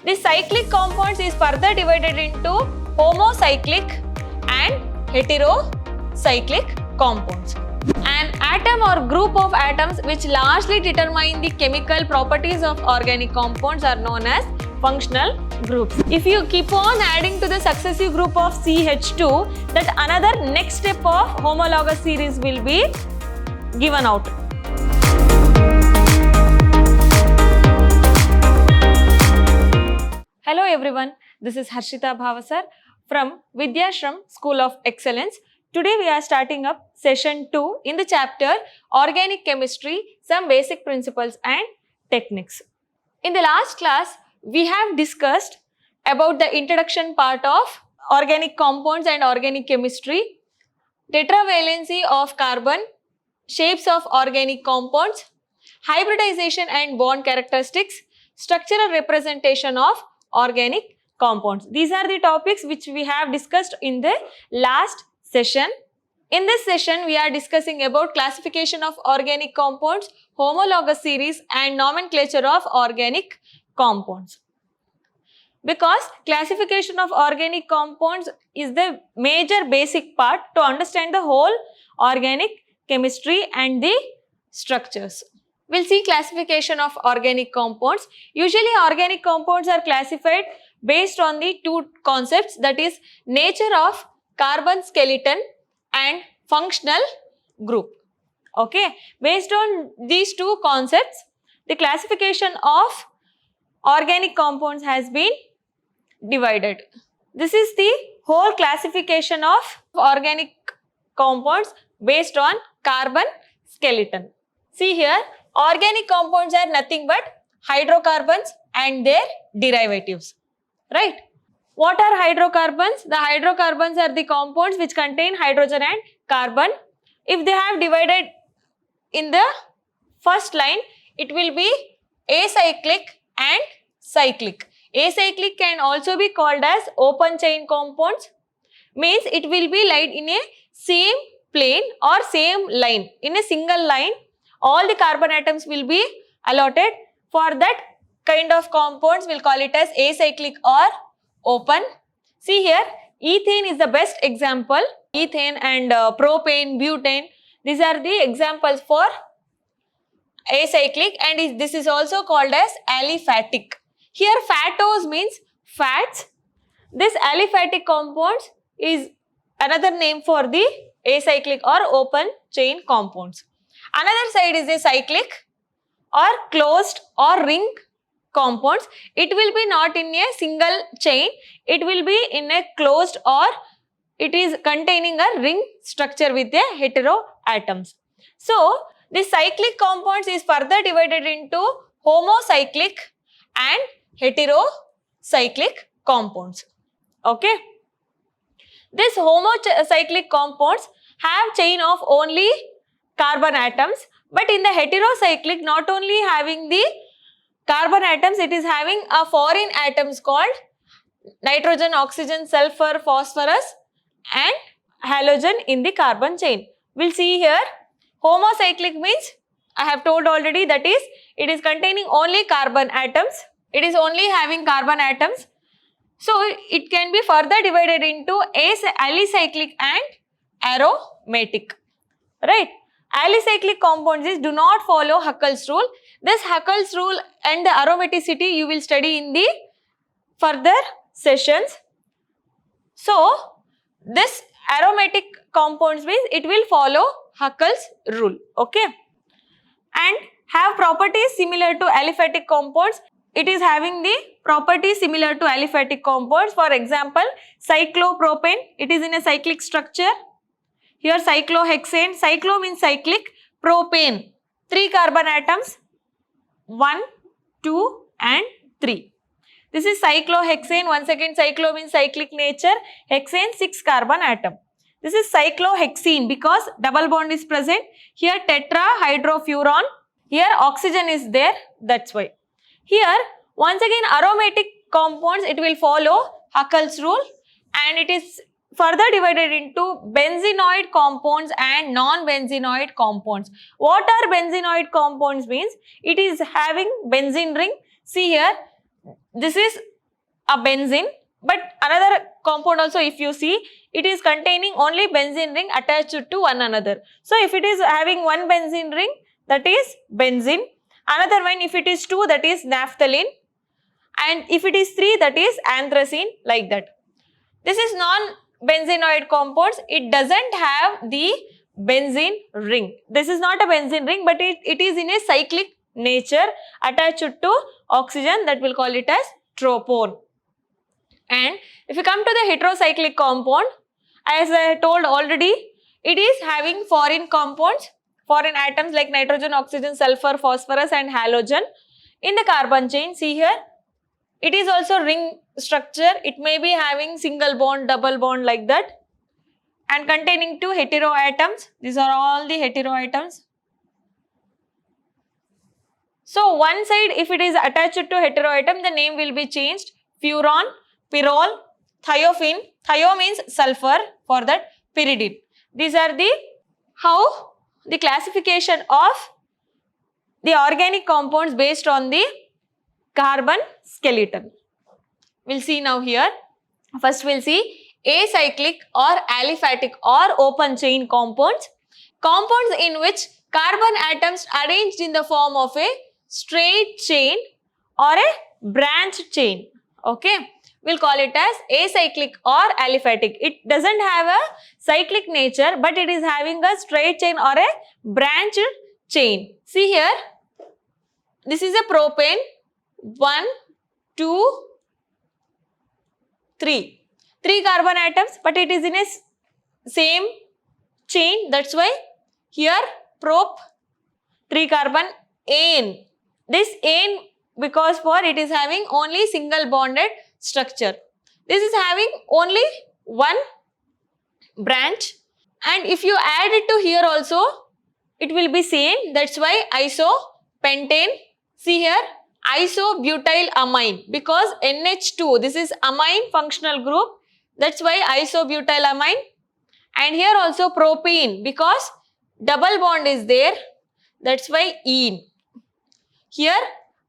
The cyclic compounds is further divided into homocyclic and heterocyclic compounds. An atom or group of atoms which largely determine the chemical properties of organic compounds are known as functional groups. If you keep on adding to the successive group of CH2, that another next step of homologous series will be given out. Hello everyone, this is Harshita Bhavasar from Vidhyaashram School of Excellence. Today we are starting up session 2 in the chapter Organic Chemistry, some basic principles and techniques. In the last class, we have discussed about the introduction part of organic compounds and organic chemistry, tetravalency of carbon, shapes of organic compounds, hybridization and bond characteristics, structural representation of organic compounds. These are the topics which we have discussed in the last session. In this session, we are discussing about classification of organic compounds, homologous series and nomenclature of organic compounds. Because classification of organic compounds is the major basic part to understand the whole organic chemistry and the structures. We'll see classification of organic compounds. Usually organic compounds are classified based on the two concepts, that is nature of carbon skeleton and functional group. Okay, based on these two concepts, the classification of organic compounds has been divided. This is the whole classification of organic compounds based on carbon skeleton. See here, organic compounds are nothing but hydrocarbons and their derivatives, right? What are hydrocarbons? The hydrocarbons are the compounds which contain hydrogen and carbon. If they have divided in the first line, it will be acyclic and cyclic. Acyclic can also be called as open chain compounds, means it will be laid in a same plane or same line, in a single line. All the carbon atoms will be allotted. For that kind of compounds, we'll call it as acyclic or open. See here, ethane is the best example. Ethane and propane, butane, these are the examples for acyclic, and this is also called as aliphatic. Here fatose means fats. This aliphatic compounds is another name for the acyclic or open chain compounds. Another side is a cyclic or closed or ring compounds. It will be not in a single chain, it will be in a closed or it is containing a ring structure with a hetero atoms. So, the cyclic compounds is further divided into homocyclic and heterocyclic compounds. Okay. This homocyclic compounds have chain of only carbon atoms, but in the heterocyclic, not only having the carbon atoms, it is having a foreign atoms called nitrogen, oxygen, sulfur, phosphorus and halogen in the carbon chain. We'll see here, homocyclic means, I have told already, that is, it is containing only carbon atoms. It is only having carbon atoms. So, it can be further divided into alicyclic and aromatic, right? Alicyclic compounds do not follow Huckel's rule. This Huckel's rule and the aromaticity you will study in the further sessions. So, this aromatic compounds means it will follow Huckel's rule, okay? And have properties similar to aliphatic compounds. It is having the properties similar to aliphatic compounds. For example, cyclopropane, it is in a cyclic structure. Here cyclohexane, cyclo means cyclic, propane, 3 carbon atoms, 1, 2 and 3. This is cyclohexane. Once again, cyclo means cyclic nature, hexane 6 carbon atom. This is cyclohexene because double bond is present. Here tetrahydrofuran, here oxygen is there, that's why. Here once again aromatic compounds, it will follow Huckel's rule and it is further divided into benzenoid compounds and non-benzenoid compounds. What are benzenoid compounds means? It is having benzene ring. See here, this is a benzene, but another compound also if you see, it is containing only benzene ring attached to one another. So if it is having one benzene ring, that is benzene. Another one, if it is 2, that is naphthalene. And if it is 3, that is anthracene, like that. This is non-benzenoid compounds. It doesn't have the benzene ring. This is not a benzene ring, but it is in a cyclic nature attached to oxygen, that will call it as tropone. And if you come to the heterocyclic compound, as I told already, it is having foreign compounds, foreign atoms like nitrogen, oxygen, sulfur, phosphorus and halogen in the carbon chain. See here, it is also ring structure. It may be having single bond, double bond, like that, and containing 2 heteroatoms. These are all the heteroatoms. So one side, if it is attached to heteroatom, the name will be changed. Furon, pyrrole, thiophene. Thio means sulfur, for that pyridine. These are the classification of the organic compounds based on the carbon skeleton. We'll see now here. First we'll see acyclic or aliphatic or open chain compounds. Compounds in which carbon atoms arranged in the form of a straight chain or a branched chain. Okay. We'll call it as acyclic or aliphatic. It doesn't have a cyclic nature, but it is having a straight chain or a branched chain. See here, this is a propane. 1, 2, 3. 3 carbon atoms, but it is in a same chain. That's why here prop, 3 carbon, ane. This ane, because for it is having only single bonded structure. This is having only one branch, and if you add it to here also, it will be same. That's why isopentane. See here, isobutylamine, because NH2, this is amine functional group. That's why isobutylamine. And here also propene, because double bond is there. That's why ene. Here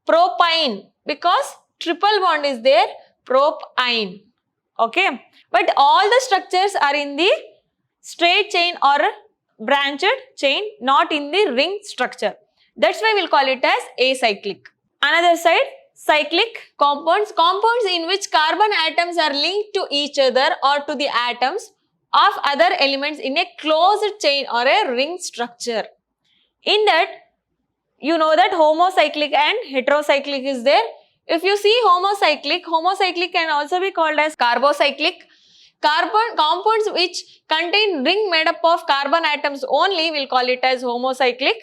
propyne, because triple bond is there. Propyne. Okay. But all the structures are in the straight chain or branched chain, not in the ring structure. That's why we'll call it as acyclic. Another side, cyclic compounds. Compounds in which carbon atoms are linked to each other or to the atoms of other elements in a closed chain or a ring structure. In that, you know that homocyclic and heterocyclic is there. If you see homocyclic can also be called as carbocyclic. Compounds which contain ring made up of carbon atoms only, will call it as homocyclic.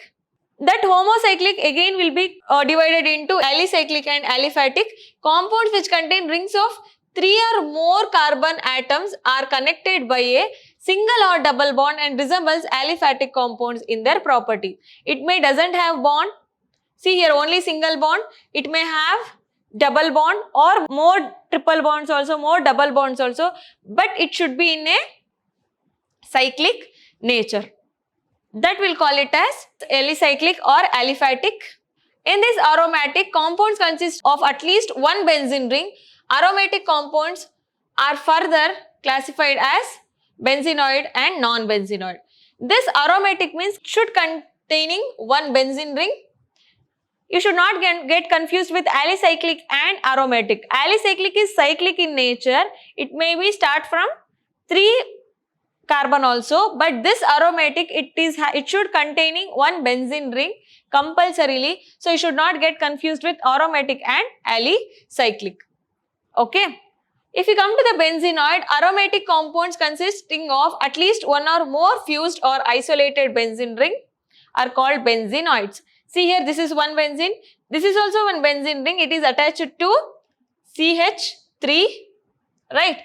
That homocyclic again will be divided into alicyclic and aliphatic. Compounds which contain rings of 3 or more carbon atoms are connected by a single or double bond and resembles aliphatic compounds in their property. It may doesn't have bond. See here, only single bond. It may have double bond or more triple bonds also, more double bonds also, but it should be in a cyclic nature. That will call it as alicyclic or aliphatic. In this aromatic, compounds consist of at least one benzene ring. Aromatic compounds are further classified as benzenoid and non-benzenoid. This aromatic means should containing one benzene ring. You should not get confused with alicyclic and aromatic. Alicyclic is cyclic in nature. It may be start from 3 carbon also, but this aromatic, it should containing one benzene ring compulsorily. So you should not get confused with aromatic and alicyclic. Okay. If you come to the benzenoid, aromatic compounds consisting of at least one or more fused or isolated benzene ring are called benzenoids. See here, this is one benzene. This is also one benzene ring. It is attached to CH3, right?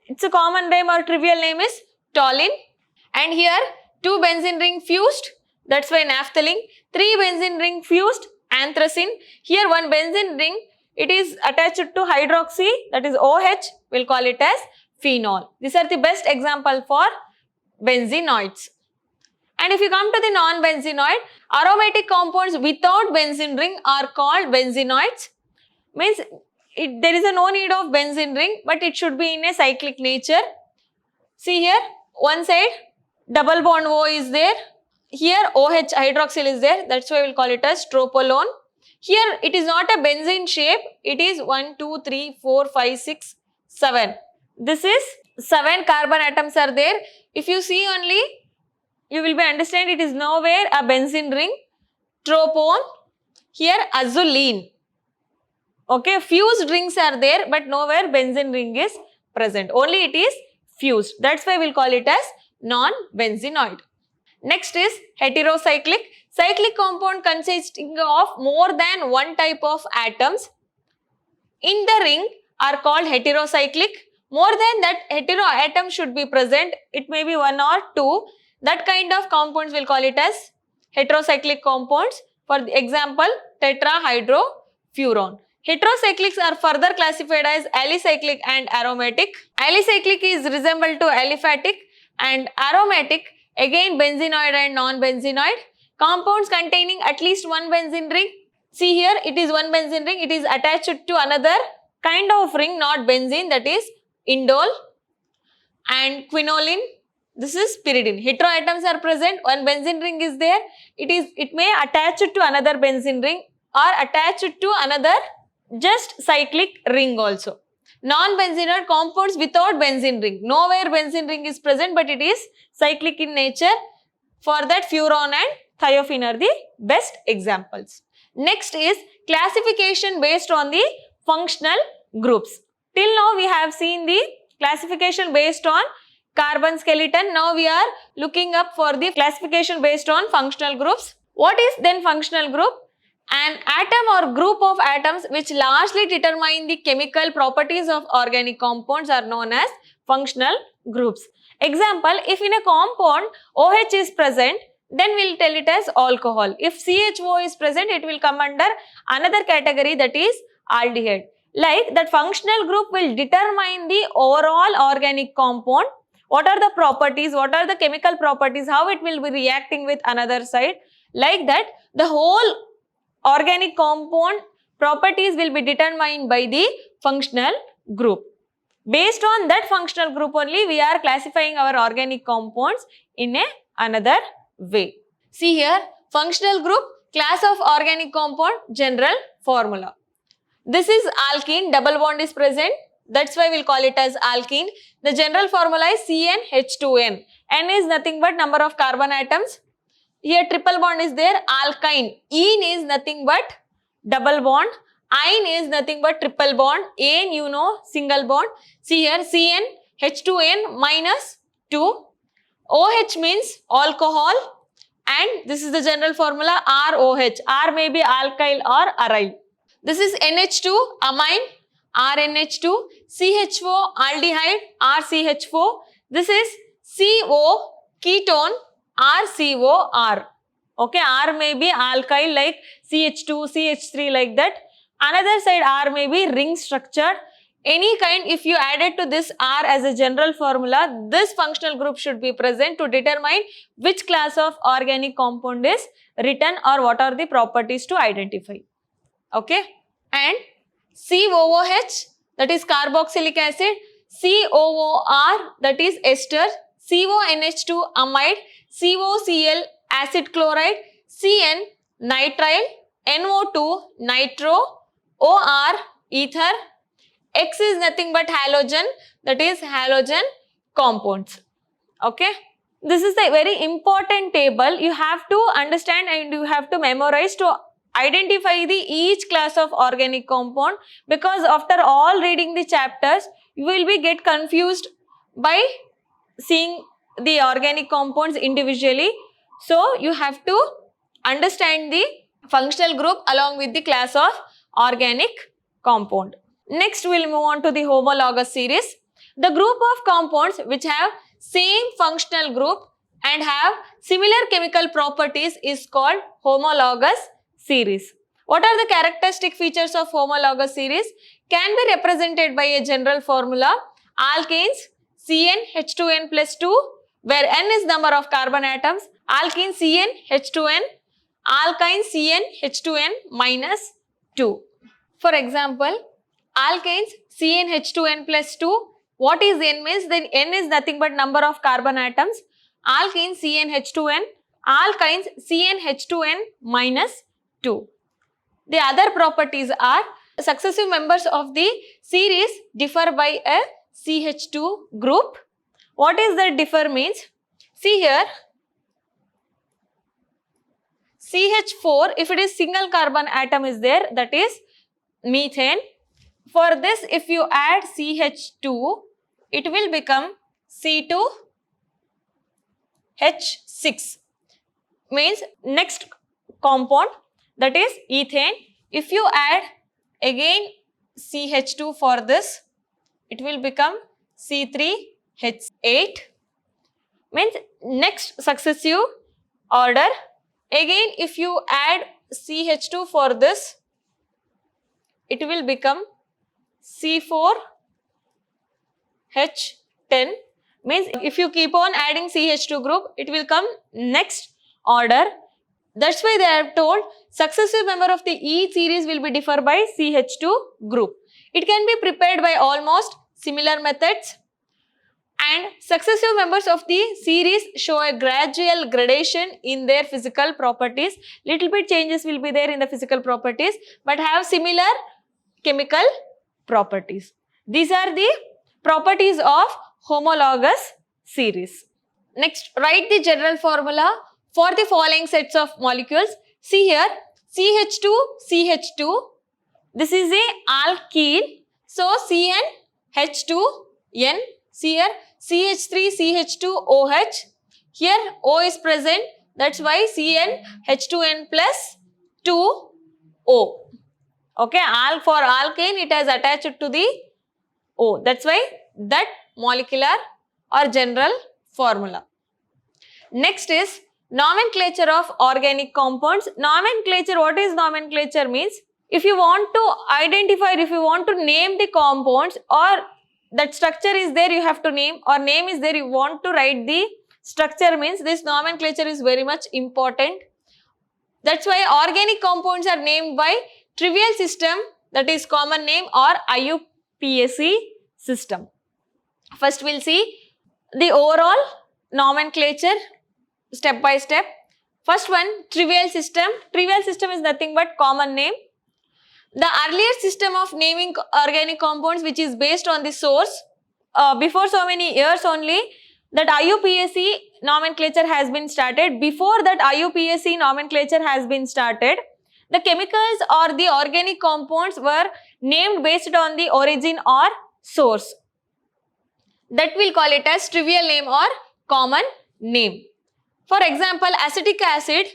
Its a common name or trivial name is toluene. And here 2 benzene ring fused, that's why naphthalene. 3 benzene ring fused, anthracene. Here 1 benzene ring, it is attached to hydroxy, that is OH, we'll call it as phenol. These are the best example for benzenoids. And if you come to the non-benzenoid, aromatic compounds without benzene ring are called benzenoids. Means there is no need of benzene ring, but it should be in a cyclic nature. See here, one side double bond O is there. Here OH hydroxyl is there. That's why we'll call it as tropolone. Here it is not a benzene shape. It is 1, 2, 3, 4, 5, 6, 7. This is 7 carbon atoms are there. If you see only, you will be understand it is nowhere a benzene ring. Tropone. Here azulene. Okay, fused rings are there, but nowhere benzene ring is present. Only it is fused. That's why we'll call it as non-benzenoid. Next is heterocyclic. Cyclic compound consisting of more than one type of atoms in the ring are called heterocyclic. More than that hetero atom should be present. It may be 1 or 2. That kind of compounds we'll call it as heterocyclic compounds. For example, tetrahydrofuran. Heterocyclics are further classified as alicyclic and aromatic. Alicyclic is resembled to aliphatic, and aromatic again benzenoid and non-benzenoid. Compounds containing at least one benzene ring. See here, it is one benzene ring. It is attached to another kind of ring, not benzene, that is indole and quinoline. This is pyridine. Heteroatoms are present. One benzene ring is there. It may attach to another benzene ring or attach to another just cyclic ring also. Non-benzenoid compounds without benzene ring. Nowhere benzene ring is present, but it is cyclic in nature. For that, furan and thiophene are the best examples. Next is classification based on the functional groups. Till now we have seen the classification based on carbon skeleton. Now we are looking up for the classification based on functional groups. What is then functional group? An atom or group of atoms which largely determine the chemical properties of organic compounds are known as functional groups. Example, if in a compound OH is present, then we'll tell it as alcohol. If CHO is present, it will come under another category, that is aldehyde. Like that functional group will determine the overall organic compound. What are the properties, what are the chemical properties, how it will be reacting with another side. Like that, the whole organic compound properties will be determined by the functional group. Based on that functional group only, we are classifying our organic compounds in another way. See here, functional group, class of organic compound, general formula. This is alkene, double bond is present. That's why we'll call it as alkene. The general formula is CnH2n. N is nothing but number of carbon atoms. Here triple bond is there. Alkyne, ene is nothing but double bond. Ine is nothing but triple bond. Ane, you know, single bond. See here, CnH2n minus 2. OH means alcohol, and this is the general formula ROH. R may be alkyl or aryl. This is NH2, amine, RNH2, CHO, aldehyde, RCH4. This is CO, ketone, RCOR. Okay, R may be alkyl like CH2, CH3 like that. Another side R may be ring structured. Any kind, if you added to this R as a general formula, this functional group should be present to determine which class of organic compound is written or what are the properties to identify. Okay, and COOH, that is carboxylic acid, COOR, that is ester, CONH2 amide, COCl acid chloride, CN nitrile, NO2 nitro, OR ether, X is nothing but halogen, that is halogen compounds. Okay, this is a very important table. You have to understand and you have to memorize to identify the each class of organic compound, because after all reading the chapters, you will be get confused by seeing the organic compounds individually. So you have to understand the functional group along with the class of organic compound. Next, we will move on to the homologous series. The group of compounds which have same functional group and have similar chemical properties is called homologous series. What are the characteristic features of homologous series? Can be represented by a general formula. Alkanes, CnH2n plus 2, where N is number of carbon atoms. Alkene CnH2n, alkyne CnH2n minus 2. For example, Alkanes CnH2n plus 2. What is N means? Then N is nothing but number of carbon atoms. Alkenes CnH2n, alkynes CnH2n minus 2. The other properties are successive members of the series differ by a CH2 group. What is that differ means? See here, CH4, if it is single carbon atom is there, that is methane. For this, if you add CH2, it will become C2H6. Means next compound, that is ethane. If you add again CH2 for this, it will become C3H8. Means next successive order. Again, if you add CH2 for this, it will become C4H10. Means if you keep on adding CH2 group, it will come next order. That's why they have told successive member of the E series will be differ by CH2 group. It can be prepared by almost similar methods. And successive members of the series show a gradual gradation in their physical properties. Little bit changes will be there in the physical properties, but have similar chemical properties. These are the properties of homologous series. Next, write the general formula for the following sets of molecules. See here, CH2, CH2. This is a alkene. So, CnH2n. See here, CH3, CH2OH. Here O is present. That's why CnH2n plus 2O. Okay, for alkane it has attached to the O. That's why that molecular or general formula. Next is nomenclature of organic compounds. Nomenclature, what is nomenclature means? If you want to identify, if you want to name the compounds, or that structure is there, you have to name, or name is there, you want to write the structure, means this nomenclature is very much important. That's why organic compounds are named by trivial system, that is common name, or IUPAC system. First we'll see the overall nomenclature step by step. First one, trivial system. Trivial system is nothing but common name. The earlier system of naming organic compounds, which is based on the source, before so many years only, that IUPAC nomenclature has been started. Before that IUPAC nomenclature has been started, the chemicals or the organic compounds were named based on the origin or source. That we'll call it as trivial name or common name. For example, acetic acid,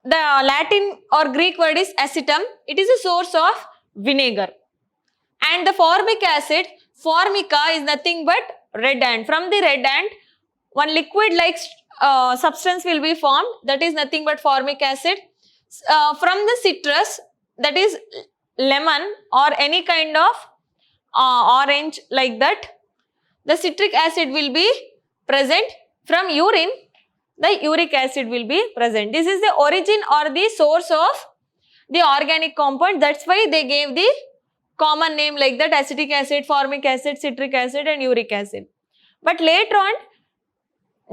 the Latin or Greek word is acetum. It is a source of vinegar. And the formic acid, formica, is nothing but red ant. From the red ant, one liquid like substance will be formed. That is nothing but formic acid. From the citrus, that is lemon or any kind of orange like that, the citric acid will be present. From urine, the uric acid will be present. This is the origin or the source of the organic compound. That's why they gave the common name like that: acetic acid, formic acid, citric acid and uric acid. But later on,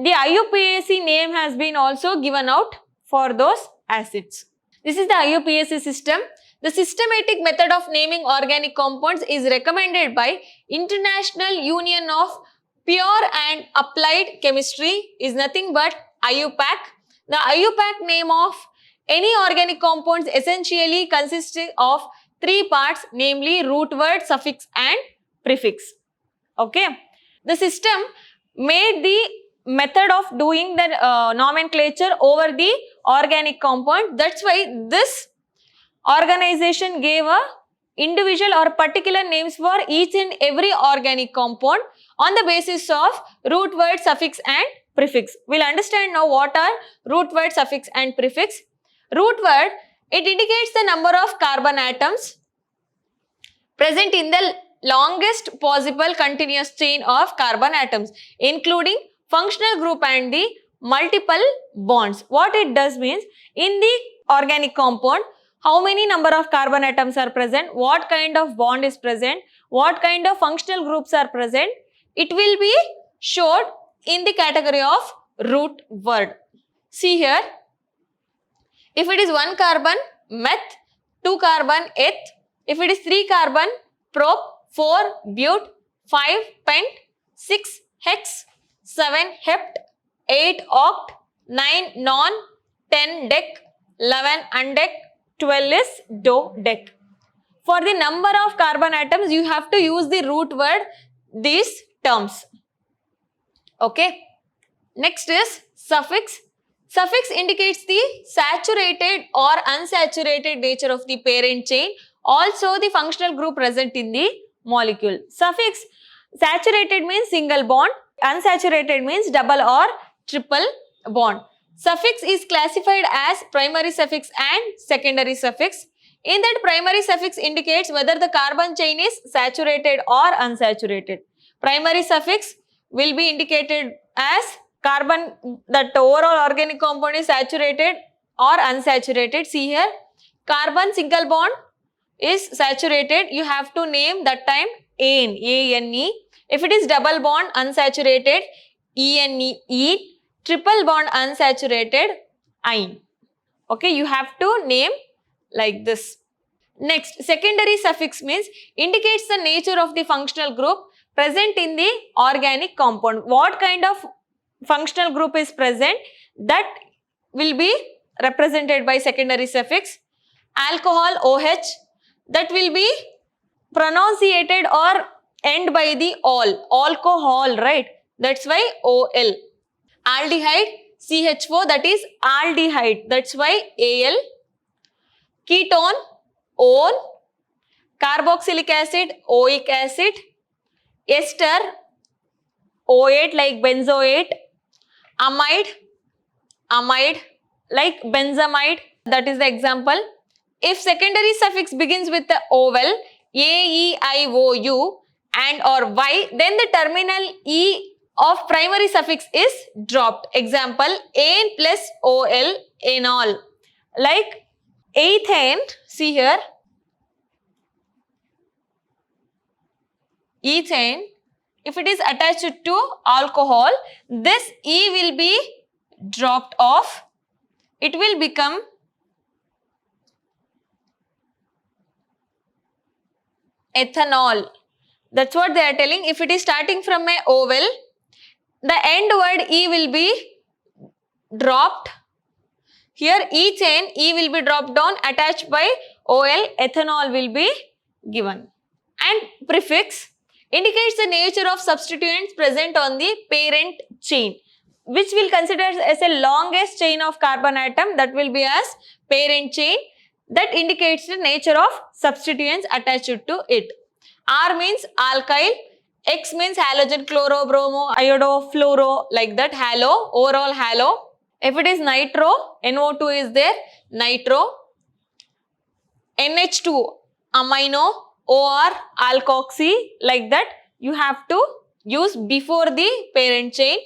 the IUPAC name has been also given out for those acids. This is the IUPAC system. The systematic method of naming organic compounds is recommended by International Union of Pure and Applied Chemistry, is nothing but IUPAC. The IUPAC name of any organic compounds essentially consists of three parts, namely root word, suffix and prefix. Okay. The system made the method of doing the nomenclature over the organic compound. That's why this organization gave a individual or particular names for each and every organic compound on the basis of root word, suffix and prefix. We'll understand now what are root word, suffix and prefix. Root word, it indicates the number of carbon atoms present in the longest possible continuous chain of carbon atoms, including functional group and the multiple bonds. What it does means, in the organic compound, how many number of carbon atoms are present, what kind of bond is present, what kind of functional groups are present. It will be showed in the category of root word. See here, if it is 1 carbon, meth, 2 carbon, eth. If it is 3 carbon, prop, 4 but, 5 pent, 6 hex, 7 hept, 8 oct, 9 non, 10 dec, 11 undec, 12 is dodec. For the number of carbon atoms, you have to use the root word, these terms. Okay. Next is suffix. Suffix indicates the saturated or unsaturated nature of the parent chain, also the functional group present in the molecule. Suffix, saturated means single bond, unsaturated means double or triple bond. Suffix is classified as primary suffix and secondary suffix. In that, primary suffix indicates whether the carbon chain is saturated or unsaturated. Primary suffix will be indicated as carbon, that overall organic compound is saturated or unsaturated. See here, carbon single bond is saturated, you have to name that time ane, A-N-E. If it is double bond unsaturated, E-N-E, ene. Triple bond unsaturated, ine. Okay, you have to name like this. Next, secondary suffix means indicates the nature of the functional group present in the organic compound. What kind of functional group is present, that will be represented by secondary suffix. Alcohol, OH, that will be pronunciated or end by the all, alcohol, right? That's why OL. Aldehyde, CH4, that is aldehyde, that's why AL. Ketone, ON. Carboxylic acid, oic acid. Ester, O8 like benzoate. Amide like benzamide, that is the example. If secondary suffix begins with the vowel A, E, I, O, U and or Y, then the terminal E of primary suffix is dropped. Example, ane plus OL, anol. Like ethane, see here, ethane, if it is attached to alcohol, this E will be dropped off. It will become ethanol. That's what they are telling. If it is starting from a vowel, the end word E will be dropped. Here ethane, E will be dropped down, attached by OL, ethanol will be given. And prefix indicates the nature of substituents present on the parent chain, which will consider as a longest chain of carbon atom, that will be as parent chain. That indicates the nature of substituents attached to it. R means alkyl, X means halogen, chloro, bromo, iodo, fluoro, like that, halo, overall halo. If it is nitro, NO2 is there, nitro. NH2, amino, OR, alkoxy, like that, you have to use before the parent chain.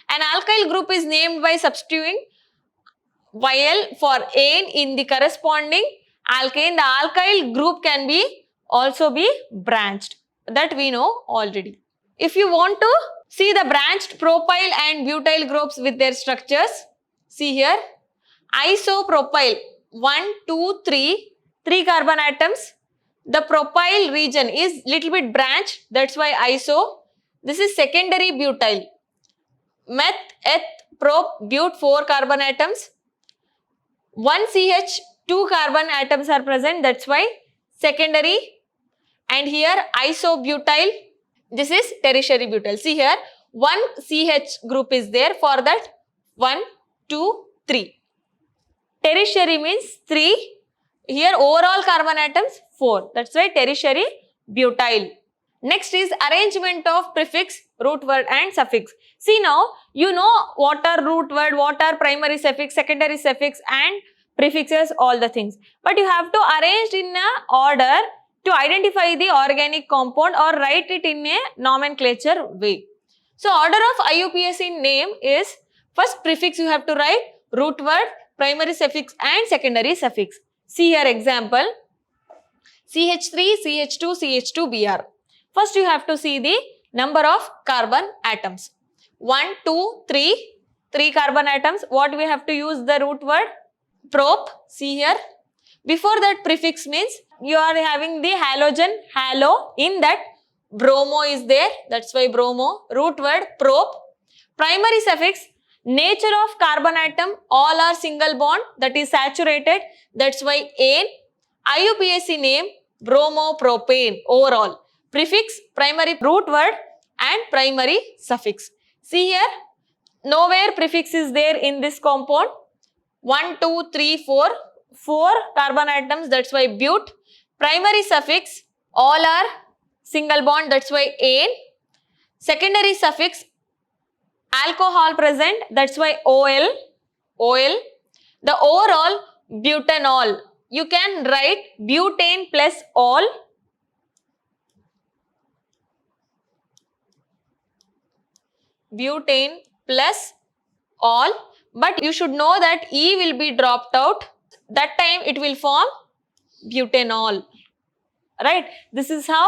An alkyl group is named by substituting YL for ane in the corresponding alkane. The alkyl group can be also be branched, that we know already. If you want to see the branched propyl and butyl groups with their structures, see here, isopropyl, 1, 2, 3, 3 carbon atoms. The propyl region is little bit branched, that's why iso. This is secondary butyl. Meth, eth, prop, but, 4 carbon atoms. 1 CH, 2 carbon atoms are present, that's why secondary. And here isobutyl, this is tertiary butyl. See here, 1 CH group is there, for that 1, 2, 3. Tertiary means 3. Here overall carbon atoms 4. That's why tertiary butyl. Next is arrangement of prefix, root word and suffix. See now, you know what are root word, what are primary suffix, secondary suffix and prefixes, all the things. But you have to arrange in a order to identify the organic compound or write it in a nomenclature way. So order of IUPAC name is, first prefix you have to write, root word, primary suffix and secondary suffix. See here example. CH3, CH2, CH2Br. First you have to see the number of carbon atoms. 1, 2, 3. 3 carbon atoms. What we have to use the root word? Prop. See here. Before that prefix means you are having the halogen, halo. In that bromo is there. That's why bromo. Root word prop. Primary suffix. Nature of carbon atom. All are single bond. That is saturated. That's why ane. IUPAC name bromopropane overall. Prefix, primary root word and primary suffix. See here, nowhere prefix is there in this compound. 1, 2, 3, 4. 4 carbon atoms, that's why but. Primary suffix, all are single bond, that's why ane. Secondary suffix, alcohol present, that's why OL. OL. The overall butanol. You can write butane plus all. Butane plus all. But you should know that E will be dropped out. That time it will form butanol. Right? This is how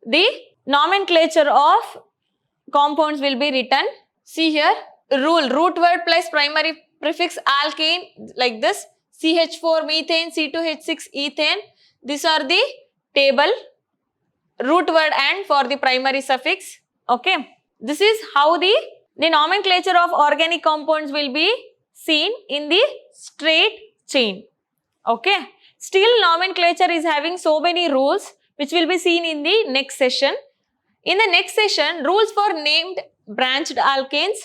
the nomenclature of compounds will be written. See here, rule, root word plus primary prefix alkane like this. CH4 methane, C2H6 ethane. These are the table, root word and for the primary suffix. Okay. This is how the nomenclature of organic compounds will be seen in the straight chain. Okay. Still nomenclature is having so many rules which will be seen in the next session. In the next session, rules for named branched alkanes,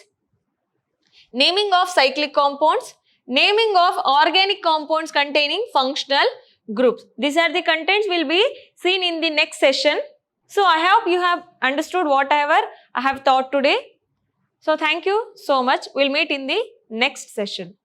naming of cyclic compounds, naming of organic compounds containing functional groups. These are the contents will be seen in the next session. So I hope you have understood whatever I have taught today. So thank you so much. We'll meet in the next session.